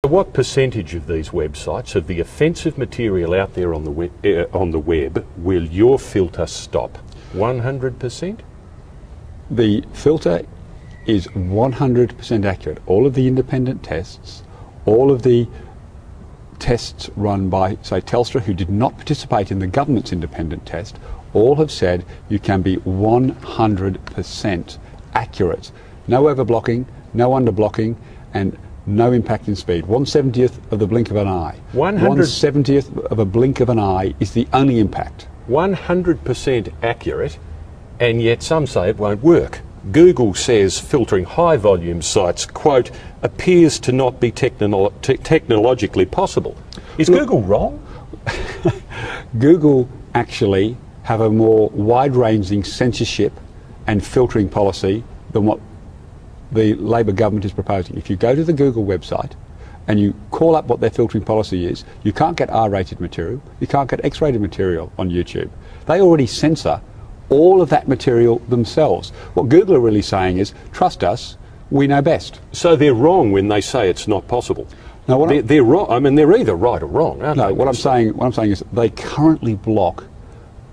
What percentage of these websites, of the offensive material out there on the web, will your filter stop? 100%? The filter is 100% accurate. All of the independent tests, all of the tests run by, say, Telstra, who did not participate in the government's independent test, all have said you can be 100% accurate. No overblocking, no underblocking, and no impact in speed. 1/70th of the blink of an eye. 1/70th of a blink of an eye is the only impact. 100% accurate, and yet some say it won't work. Google says filtering high volume sites, quote, appears to not be technologically possible. Is Google wrong? Google actually have a more wide-ranging censorship and filtering policy than what the Labor government is proposing. If you go to the Google website and you call up what their filtering policy is, you can't get R-rated material, you can't get X-rated material on YouTube. They already censor all of that material themselves. What Google are really saying is, trust us, we know best. So they're wrong when they say it's not possible. No, they're wrong. I mean, they're either right or wrong, aren't they? No, what I'm saying is they currently block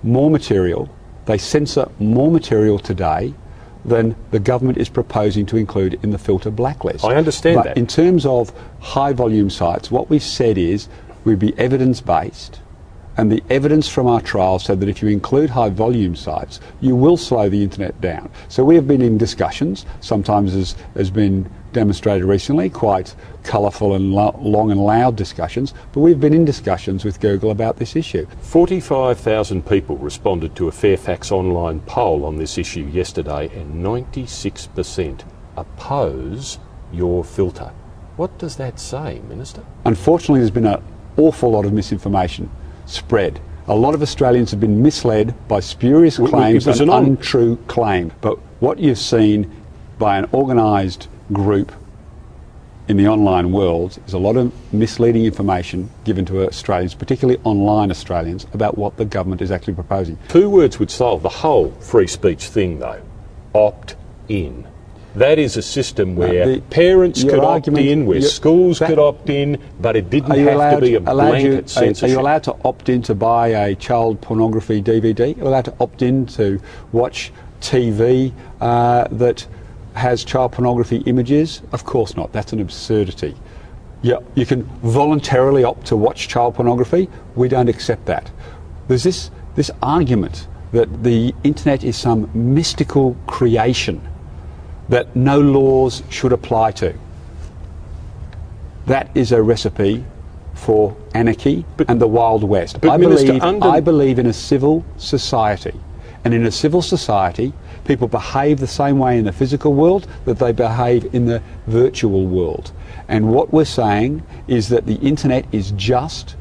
more material, they censor more material today than the government is proposing to include in the filter blacklist. I understand that. But in terms of high volume sites, what we've said is we'd be evidence based, and the evidence from our trials said that if you include high volume sites, you will slow the internet down. So we have been in discussions, sometimes as has been demonstrated recently, quite colourful and long and loud discussions, but we've been in discussions with Google about this issue. 45,000 people responded to a Fairfax online poll on this issue yesterday, and 96% oppose your filter. What does that say, Minister? Unfortunately, there's been an awful lot of misinformation spread. A lot of Australians have been misled by spurious claims and untrue claim. But what you've seen by an organised group in the online world is a lot of misleading information given to Australians, particularly online Australians, about what the government is actually proposing. 2 words would solve the whole free speech thing, though. Opt in. That is a system where parents could opt in, where schools could opt in, but it didn't have to be a blanket censorship. Are you allowed to opt in to buy a child pornography DVD? Are you allowed to opt in to watch TV that has child pornography images? Of course not. That's an absurdity. Yeah, you can voluntarily opt to watch child pornography. We don't accept that. There's this argument that the internet is some mystical creation that no laws should apply to. That is a recipe for anarchy and the Wild West. I believe in a civil society. And in a civil society, people behave the same way in the physical world that they behave in the virtual world. And what we're saying is that the internet is just,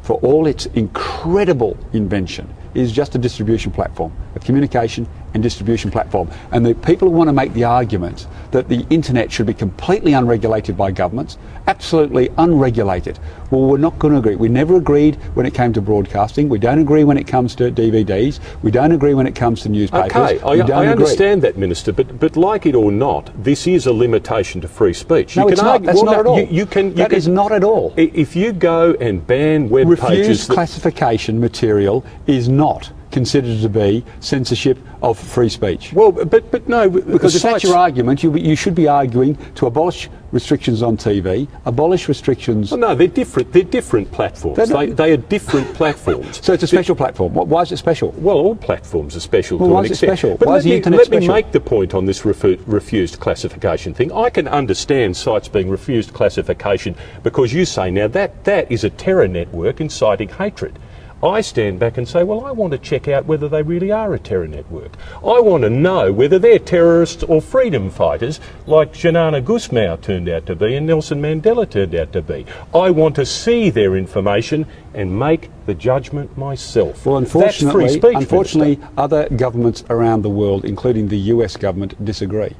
for all its incredible invention, is just a distribution platform, a communication and distribution platform. And the people who want to make the argument that the internet should be completely unregulated by governments, absolutely unregulated, well, we're not going to agree. We never agreed when it came to broadcasting. We don't agree when it comes to DVDs. We don't agree when it comes to newspapers. Okay, I understand that, Minister, but like it or not, this is a limitation to free speech. No, it's not. That's not at all. That is not at all. If you go and ban web pages... Refused classification material is not considered to be censorship of free speech. Well, but no, because if that's your argument, you should be arguing to abolish restrictions on TV, abolish restrictions... Well, no, they're different. They're different platforms. They are different platforms. So it's a special platform. Why is it special? Well, all platforms are special to an extent. Why is it special? Why is the internet special? Let me make the point on this refused classification thing. I can understand sites being refused classification because you say, now that is a terror network inciting hatred. I stand back and say, well, I want to check out whether they really are a terror network. I want to know whether they're terrorists or freedom fighters like Xanana Gusmao turned out to be and Nelson Mandela turned out to be. I want to see their information and make the judgment myself. Well, that's free speech, unfortunately, other governments around the world, including the US government, disagree.